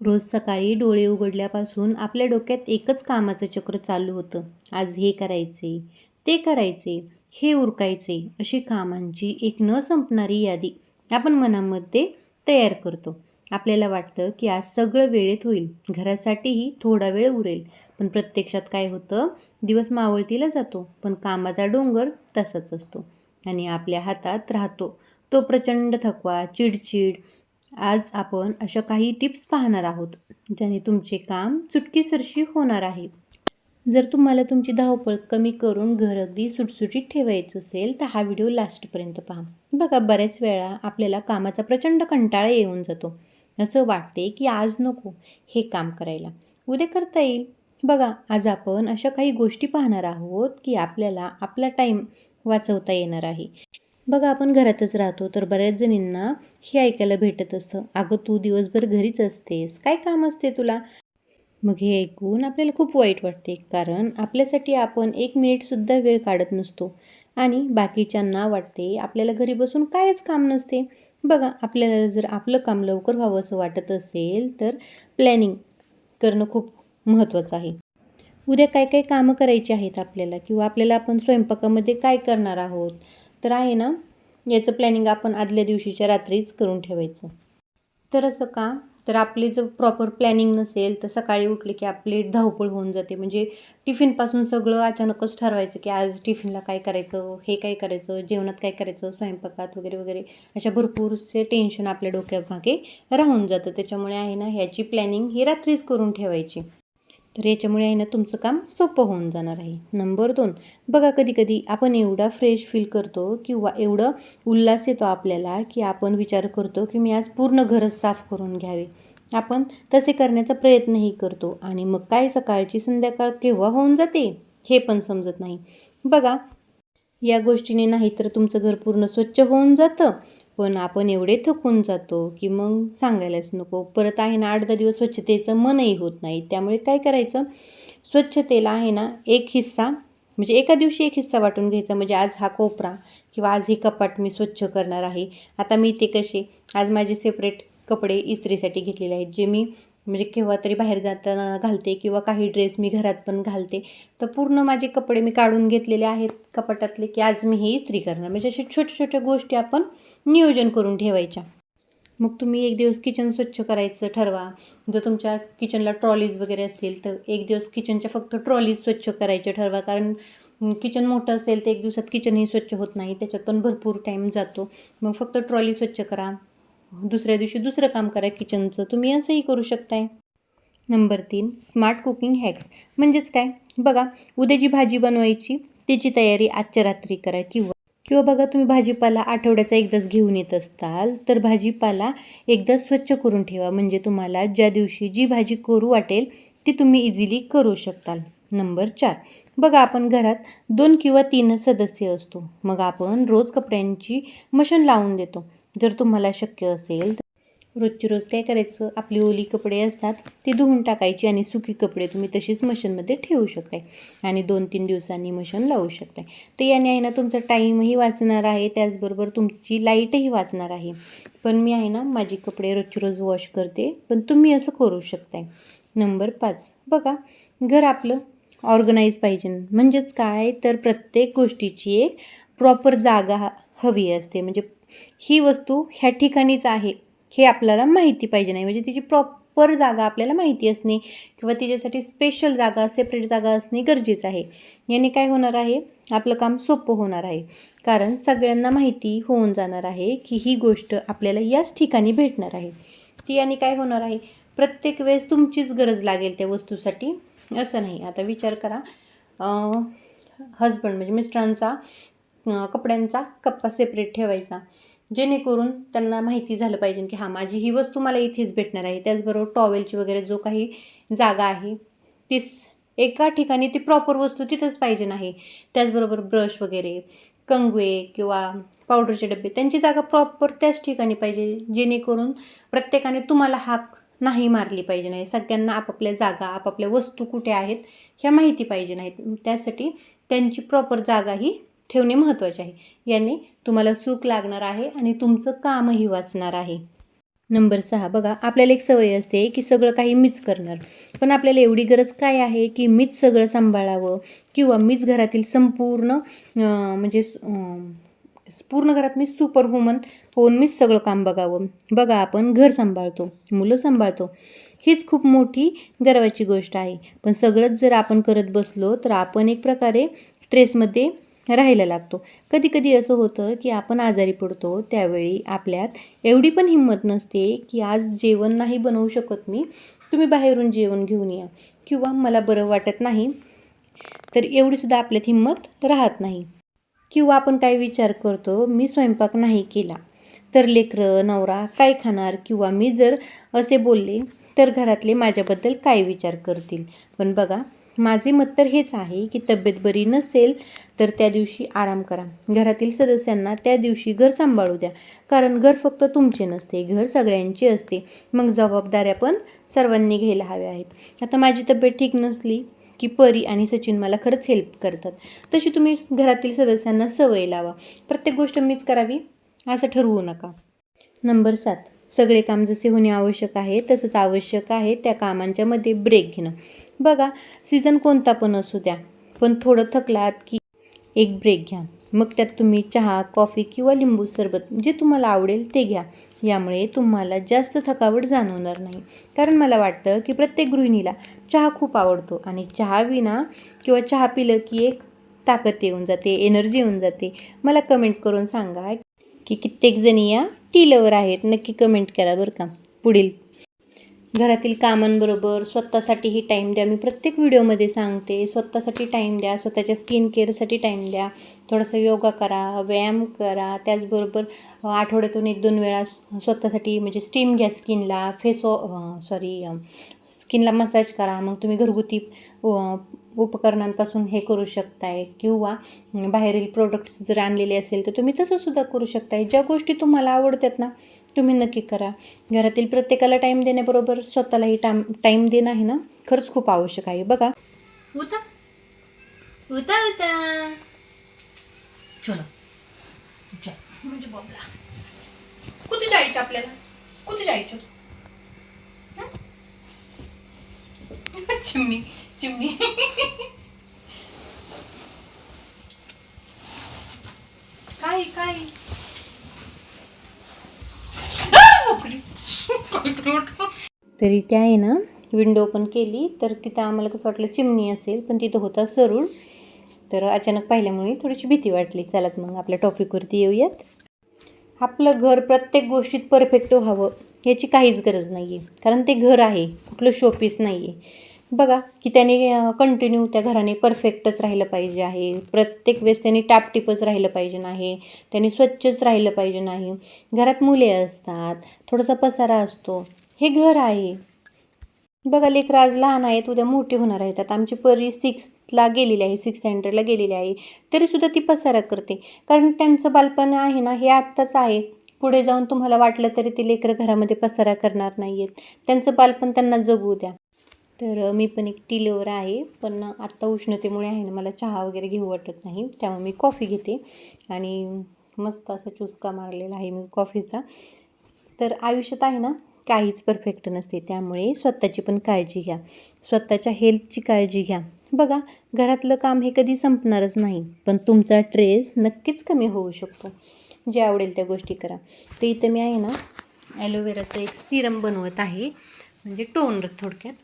रोज सकाळी डोळे उघडल्यापासून आपल्या डोक्यात एकच कामाचं चक्र चालू होतं. आज हे करायचे, ते करायचे, हे उरकायचे, अशी कामांची एक न संपणारी यादी आपण मनामध्ये तयार करतो. आपल्याला वाटतं की आज सगळं वेळेत होईल, घरासाठीही थोडा वेळ उरेल. पण प्रत्यक्षात काय होतं? दिवस मावळतीला जातो, पण कामाचा डोंगर तसाच असतो आणि आपल्या हातात राहतो तो प्रचंड थकवा, चिडचिड. आज आपण अशा काही टिप्स पाहणार आहोत, ज्याने तुमचे काम चुटकीसरशी होणार आहे. जर तुम्हाला तुमची धावपळ कमी करून घर अगदी सुटसुटीत ठेवायचं असेल, तर हा व्हिडिओ लास्टपर्यंत पहा. बघा, बऱ्याच वेळा आपल्याला कामाचा प्रचंड कंटाळा येऊन जातो. असं वाटते की आज नको हे काम करायला, उद्या करता येईल. बघा, आज आपण अशा काही गोष्टी पाहणार आहोत की आपल्याला आपला टाईम वाचवता येणार आहे. बघा, आपण घरातच राहतो तर बऱ्याच जणींना हे ऐकायला भेटत असतं, अगं तू दिवसभर घरीच असतेस, काय काम असते तुला? मग हे ऐकून आपल्याला खूप वाईट वाटते, कारण आपल्यासाठी आपण 1 मिनिटसुद्धा वेळ काढत नसतो आणि बाकीच्यांना वाटते आपल्याला घरी बसून कायच काम नसते. बघा, आपल्याला जर आपलं काम लवकर व्हावं असं वाटत असेल तर प्लॅनिंग करणं खूप महत्त्वाचं आहे. उद्या काय काय कामं करायची आहेत आपल्याला, किंवा आपल्याला आपण स्वयंपाकामध्ये काय करणार आहोत, तर आहे ना, याचं प्लॅनिंग आपण आदल्या दिवशीच्या रात्रीच करून ठेवायचं. तर असं का? तर आपले जर प्रॉपर प्लॅनिंग नसेल तर सकाळी उठले की आपली धावपळ होऊन जाते. म्हणजे टिफिनपासून सगळं अचानकच ठरवायचं की आज टिफिनला काय करायचं, हे काय करायचं, जेवणात काय करायचं, स्वयंपाकात वगैरे वगैरे, अशा भरपूरसे टेन्शन आपल्या डोक्यामागे राहून जातं. त्याच्यामुळे आहे ना, ह्याची प्लॅनिंग ही रात्रीच करून ठेवायची. तर याच्यामुळे आहे ना, तुमचं काम सोपं होऊन जाणार आहे. नंबर 2, बघा, कधी-कधी आपण एवढा फ्रेश फील करतो किंवा एवढं उल्हास येतो आपल्याला, की आपण विचार करतो की मी आज पूर्ण घरच साफ करून घ्यावे. आपण तसे करण्याचा प्रयत्नही करतो आणि मग काय, सकाळची संध्याकाळ केव्हा होऊन जाते हे पण समजत नाही. बघा, या गोष्टीने नाही तर तुमचं घर पूर्ण स्वच्छ होऊन जातं, पण आपण एवढे थकून जातो की मग सांगायलाच नको. परत आहे ना, 8-10 दिवस स्वच्छतेचं मनही होत नाही. त्यामुळे काय करायचं, स्वच्छतेला आहे ना, एक हिस्सा म्हणजे एका दिवशी एक हिस्सा वाटून घ्यायचा. म्हणजे आज हा कोपरा किंवा आज हे कपाट मी स्वच्छ करणार आहे. आता मी ते कसे, आज माझे सेपरेट कपडे इस्त्रीसाठी घेतलेले आहेत, जे मी म्हणजे केव्हा तरी बाहेर जाताना घालते किंवा काही ड्रेस मी घरात पण घालते. तर पूर्ण माझे कपडे मी काढून घेतलेले आहेत कपाटातले, की आज मी हे इस्त्री करणार. म्हणजे अशा छोट्या छोट्या गोष्टी आपण नियोजन करून ठेवायच्या. मग तुम्ही एक दिवस किचन स्वच्छ करायचं ठरवा. जर तुमच्या किचनला ट्रॉलीज वगैरे असतील तर एक दिवस किचनच्या फक्त ट्रॉलीज स्वच्छ करायचे ठरवा. कारण किचन मोठं असेल तर एक दिवसात किचनही स्वच्छ होत नाही, त्याच्यात पण भरपूर टाईम जातो. मग फक्त ट्रॉली स्वच्छ करा, दुसऱ्या दिवशी दुसरं काम करा किचनचं. तुम्ही असंही करू शकताय. Number 3, smart cooking hacks. म्हणजेच काय? बघा, उद्या जी भाजी बनवायची त्याची तयारी आजच्या रात्री करा. किंवा किंवा बघा, तुम्ही भाजीपाला आठवड्याचा एकदाच घेऊन येत असताल तर भाजीपाला एकदा स्वच्छ करून ठेवा. म्हणजे तुम्हाला ज्या दिवशी जी भाजी करू वाटेल ती तुम्ही इझिली करू शकताल. नंबर 4, बघा, आपण घरात 2 किंवा 3 सदस्य असतो. मग आपण रोज कपड्यांची मशीन लावून देतो. जर तुम्हाला शक्य असेल रोजची रोज काय करायचं, आपली ओली कपडे असतात ती धुवून टाकायची आणि सुकी कपडे तुम्ही तशीच मशीनमध्ये ठेवू शकताय आणि 2-3 दिवसांनी मशीन लावू शकताय. तर याने आहे ना, तुमचा टाईमही वाचणार आहे, त्याचबरोबर तुमची लाईटही वाचणार आहे. पण मी आहे ना, माझी कपडे रोजची रोज वॉश करते, पण तुम्ही असं करू शकताय. नंबर 5, बघा, घर आपलं ऑर्गनाईज पाहिजे. म्हणजेच काय, तर प्रत्येक गोष्टीची एक प्रॉपर जागा हवी असते. म्हणजे ही वस्तू ह्या ठिकाणीच आहे हे आपल्याला माहिती पाहिजे नाही. म्हणजे तिची प्रॉपर जागा आपल्याला माहिती असणे किंवा तिच्यासाठी स्पेशल जागा, सेपरेट जागा असणे गरजेचं आहे. याने काय होणार आहे, आपलं काम सोपं होणार आहे. कारण सगळ्यांना माहिती होऊन जाणार आहे की ही गोष्ट आपल्याला याच ठिकाणी भेटणार आहे. ती याने काय होणार आहे, प्रत्येक वेळेस तुमचीच गरज लागेल त्या वस्तूसाठी असं नाही. आता विचार करा, हजबंड म्हणजे मिस्टरांचा कपड्यांचा कप्पा सेपरेट ठेवायचा, जेणेकरून त्यांना माहिती झालं पाहिजे की हां, माझी ही वस्तू मला इथेच भेटणार आहे. त्याचबरोबर टॉवेलची वगैरे जो काही जागा आहे तीच एका ठिकाणी, ती प्रॉपर वस्तू तिथंच पाहिजे नाही. त्याचबरोबर ब्रश वगैरे, कंगवे किंवा पावडरचे डबे, त्यांची जागा प्रॉपर त्याच ठिकाणी पाहिजे, जेणेकरून प्रत्येकाने तुम्हाला हाक नाही मारली पाहिजे नाही. सगळ्यांना आपापल्या जागा, आपापल्या वस्तू कुठे आहेत ह्या माहिती पाहिजे नाहीत. त्यासाठी त्यांची प्रॉपर जागाही ठेवणे महत्त्वाचे आहे. याने तुम्हाला सुख लागणार आहे आणि तुमचं कामही वाचणार आहे. नंबर 6 बघा, आपल्याला एक सवय असते की सगळं काही मीच करणार. पण आपल्याला एवढी गरज काय आहे की मीच सगळं सांभाळावं किंवा मीच घरातील संपूर्ण म्हणजे पूर्ण घरात मी सुपर वुमन होऊन मीच सगळं काम बघावं. बघा, आपण घर सांभाळतो, मुलं सांभाळतो. हीच खूप मोठी गर्वाची गोष्ट आहे. पण सगळंच जर आपण करत बसलो तर आपण एक प्रकारे स्ट्रेसमध्ये राहायला लागतो. कधी-कधी असं होतं की आपण आजारी पडतो. त्यावेळी आपल्यात एवढी पण हिंमत नसते की आज जेवण नाही बनवू शकत मी, तुम्ही बाहेरून जेवण घेऊन या किंवा मला बरं वाटत नाही, तर एवढीसुद्धा आपल्यात हिंमत राहत नाही. किंवा आपण काय विचार करतो, मी स्वयंपाक नाही केला तर लेकरं, नवरा काय खाणार? किंवा मी जर असे बोलले तर घरातले माझ्याबद्दल काय विचार करतील? पण बघा, माझे मत तर हेच आहे की तब्येत बरी नसेल तर त्या दिवशी आराम करा. घरातील सदस्यांना त्या दिवशी घर सांभाळू द्या. कारण घर फक्त तुमचे नसते, घर सगळ्यांचे असते. मग जबाबदाऱ्या पण सर्वांनी घ्यायला हव्या आहेत. आता माझी तब्येत ठीक नसली की परी आणि सचिन मला खरंच हेल्प करतात. तशी तुम्ही घरातील सदस्यांना सवय लावा. प्रत्येक गोष्ट मीच करावी असं ठरवू नका. नंबर 7 सगळे काम जसे होणे आवश्यक आहे तसंच आवश्यक आहे त्या कामांच्या मध्ये ब्रेक घेणं. बघा, सीझन कोणता पण असू द्या, पण थोडं थकलात की एक ब्रेक घ्या. मग त्यात तुम्ही चहा, कॉफी किंवा लिंबू सरबत जे तुम्हाला आवडेल ते घ्या. यामुळे तुम्हाला जास्त थकावट जाणवणार नाही. कारण मला वाटतं की प्रत्येक गृहिणीला चहा खूप आवडतो आणि चहा विना किंवा चहा पिलं की एक ताकद येऊन जाते, एनर्जी येऊन जाते. मला कमेंट करून सांगा की कित्येक जणी या टी लवर आहेत. नक्की कमेंट करा बरं का. पुढील घरातील कामांबरोबर स्वतःसाठीही टाईम द्या. मी प्रत्येक व्हिडिओमध्ये सांगते, स्वतःसाठी टाईम द्या, स्वतःच्या स्किन केअरसाठी टाईम द्या. थोडासा योगा करा, व्यायाम करा. त्याचबरोबर आठवड्यातून 1-2 वेळा स्वतःसाठी म्हणजे स्टीम घ्या स्किनला, स्किनला मसाज करा. मग तुम्ही घरगुती उपकरणांपासून हे करू शकताय किंवा बाहेरील प्रोडक्ट्स जर आणलेले असेल तर तुम्ही तसंसुद्धा करू शकताय. ज्या गोष्टी तुम्हाला आवडतात ना, तुम्ही नक्की करा. घरातील प्रत्येकाला टाईम देण्याबरोबर स्वतःलाही टाईम देणं आहे ना, खरंच खूप आवश्यक आहे. बघा, उता उता उता चलो चल म्हणजे बबला कुठे जायचं आपल्याला? कुठे जायचं? चिमणी चिमणी काय काय तरी त्या आहे ना, विंडो ओपन केली तर तिथं आम्हाला कसं वाटलं चिमणी असेल, पण तिथं होता सरूळ. तर अचानक पाहिल्यामुळे थोडीशी भीती वाटली. चला मग आपल्या टॉपिकवरती येऊयात. आपलं घर प्रत्येक गोष्टीत परफेक्ट व्हावं याची काहीच गरज नाही आहे. कारण ते घर आहे, कुठलं शोपीस नाही आहे. बघा की त्याने कंटिन्यू त्या घराने परफेक्टच राहिलं पाहिजे आहे. प्रत्येक वेळेस त्यांनी टापटीपच राहिलं पाहिजे नाही. त्यांनी स्वच्छच राहिलं पाहिजे नाही. घरात मुले असतात, थोडासा पसारा असतो. हे घर आहे. बघा, लेकरं आज लहान आहेत, उद्या मोठी होणार आहेत. आता आमची परी 6ला गेलेली आहे, 6th स्टँडर्डला गेलेली आहे. तरीसुद्धा ती पसारा करते. कारण त्यांचं बालपण आहे ना, हे आत्ताच आहे. पुढे जाऊन तुम्हाला वाटलं तरी ती लेकरं घरामध्ये पसारा करणार नाही आहेत. त्यांचं बालपण त्यांना जगू द्या. तर मी पण एक टी लवर आहे, पण आत्ता उष्णतेमुळे आहे ना, मला चहा वगैरे घेऊ वाटत नाही. त्यामुळे मी कॉफी घेते आणि मस्त असा चुसका मारलेला आहे मी कॉफीचा. तर आयुष्यात आहे ना, काहीच परफेक्ट नसते. त्यामुळे स्वतःची पण काळजी घ्या. स्वतःच्या हेल्थची काळजी घ्या. बघा, घरातलं काम हे कधी संपणारच नाही, पण तुमचा स्ट्रेस नक्कीच कमी होऊ शकतो. जे आवडेल त्या गोष्टी करा. तर इथं मी आहे ना, ॲलोवेराचं एक सिरम बनवत आहे, म्हणजे टोनर थोडक्यात.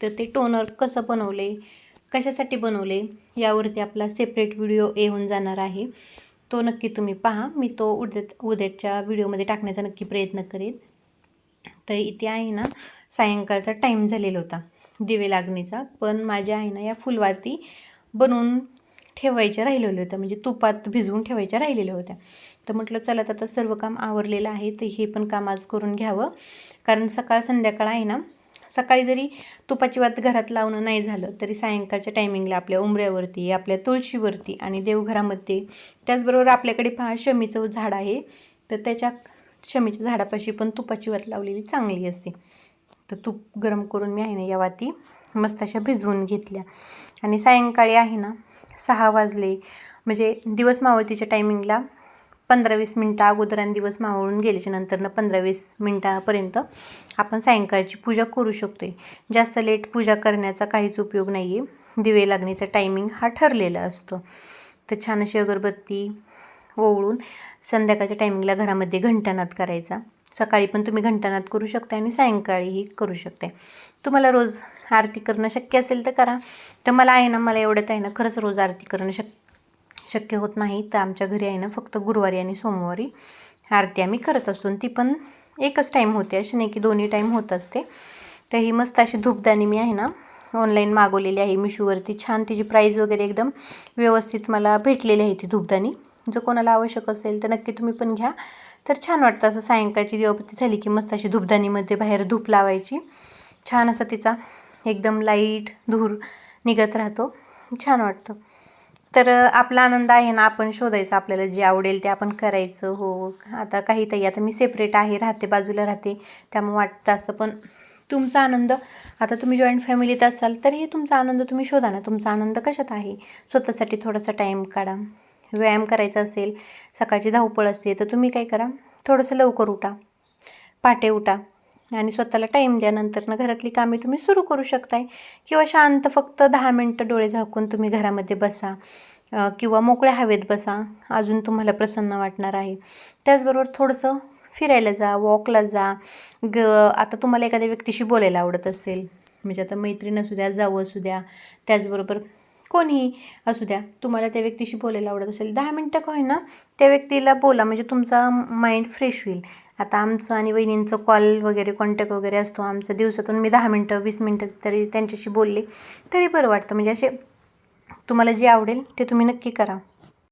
तर ते टोनर कसं बनवले, कशासाठी बनवले यावरती आपला सेपरेट व्हिडिओ येऊन जाणार आहे. तो नक्की तुम्ही पहा. मी तो उद्याच्या व्हिडिओमध्ये टाकण्याचा नक्की प्रयत्न करेन. तर इथे आहे ना, सायंकाळचा टाईम झालेला होता दिवे लागणीचा. पण माझ्या आहे ना, या फुलवाती बनवून ठेवायच्या राहिलेल्या होत्या, म्हणजे तुपात भिजवून ठेवायच्या राहिलेल्या होत्या. तर म्हटलं चला आता सर्व काम आवरलेलं आहे, तर हे पण काम आज करून घ्यावं. कारण सकाळ संध्याकाळ आहे ना, सकाळी जरी तुपाची वात घरात लावणं नाही झालं तरी सायंकाळच्या टायमिंगला आपल्या उंबऱ्यावरती, आपल्या तुळशीवरती आणि देवघरामध्ये, त्याचबरोबर आपल्याकडे पहा शमीचं झाड आहे, तर त्याच्या शमीच्या झाडापाशी पण तुपाची वात लावलेली चांगली असते. तर तूप गरम करून मी आहे ना, या वाती मस्त अशा भिजवून घेतल्या. आणि सायंकाळी आहे ना, 6 वाजले म्हणजे दिवस मावळतीच्या टायमिंगला 15-20 मिनटं अगोदर आणि दिवस मावळून गेल्याच्या नंतरनं 15-20 मिनटापर्यंत आपण सायंकाळची पूजा करू शकतो आहे. जास्त लेट पूजा करण्याचा काहीच उपयोग नाही आहे. दिवे लागण्याचा टायमिंग हा ठरलेला असतो. तर छान अशी अगरबत्ती ओवळून संध्याकाळच्या टायमिंगला घरामध्ये घंटानाद करायचा. सकाळी पण तुम्ही घंटानाद करू शकता आणि सायंकाळीही करू शकता. तुम्हाला रोज आरती करणं शक्य असेल तर करा. तर मला एवढ्यात आहे ना खरंच रोज आरती करणं शक्य होत नाही. तर आमच्या घरी आहे ना फक्त गुरुवारी आणि सोमवारी आरती आम्ही करत असतो. ती पण एकच टाईम होते, अशी नाही की दोन्ही टाईम होत असते. तर ही मस्त अशी धूपदाणी मी आहे ना ऑनलाईन मागवलेली आहे मिशोवरती. छान तिची प्राईस वगैरे एकदम व्यवस्थित मला भेटलेली आहे ती धूपदाणी. जर कोणाला आवश्यक असेल तर नक्की तुम्ही पण घ्या. तर छान वाटतं असं सायंकाळची दिवाबत्ती झाली की मस्त अशी धूपदाणीमध्ये बाहेर धूप लावायची. छान असा तिचा एकदम लाईट धूर निघत राहतो, छान वाटतं. तर आपला आनंद आहे ना आपण शोधायचा, आपल्याला जे आवडेल ते आपण करायचं. हो, आता काही ताई आता मी सेपरेट राहते, बाजूला राहते, त्यामुळे वाटतं असं. पण तुमचा आनंद, आता तुम्ही जॉईंट फॅमिलीत असाल तरीही तुमचा आनंद तुम्ही शोधा ना. तुमचा आनंद कशात आहे? स्वतःसाठी थोडासा टाईम काढा. व्यायाम करायचा असेल, सकाळची धावपळ असते, तर तुम्ही काय करा, थोडंसं लवकर उठा, पहाटे उठा आणि स्वतःला टाईम द्या. नंतरनं घरातली कामे तुम्ही सुरू करू शकताय. किंवा शांत फक्त 10 मिनटं डोळे झाकून तुम्ही घरामध्ये बसा किंवा मोकळ्या हवेत बसा, अजून तुम्हाला प्रसन्न वाटणार आहे. त्याचबरोबर थोडंसं फिरायला जा, वॉकला जा. आता तुम्हाला एखाद्या व्यक्तीशी बोलायला आवडत असेल, म्हणजे आता मैत्रीण असू द्या, जाऊ असू द्या, त्याचबरोबर कोणीही असू द्या, तुम्हाला त्या व्यक्तीशी बोलायला आवडत असेल, 10 मिनटं का होईना त्या व्यक्तीला बोला, म्हणजे तुमचा माइंड फ्रेश होईल. आता आमचं आणि वहिनींचं कॉल वगैरे कॉन्टॅक्ट वगैरे असतो आमचं. दिवसातून मी 10 मिनटं 20 मिनटं तरी त्यांच्याशी बोलले तरी बरं वाटतं. म्हणजे असे तुम्हाला जे आवडेल ते तुम्ही नक्की करा.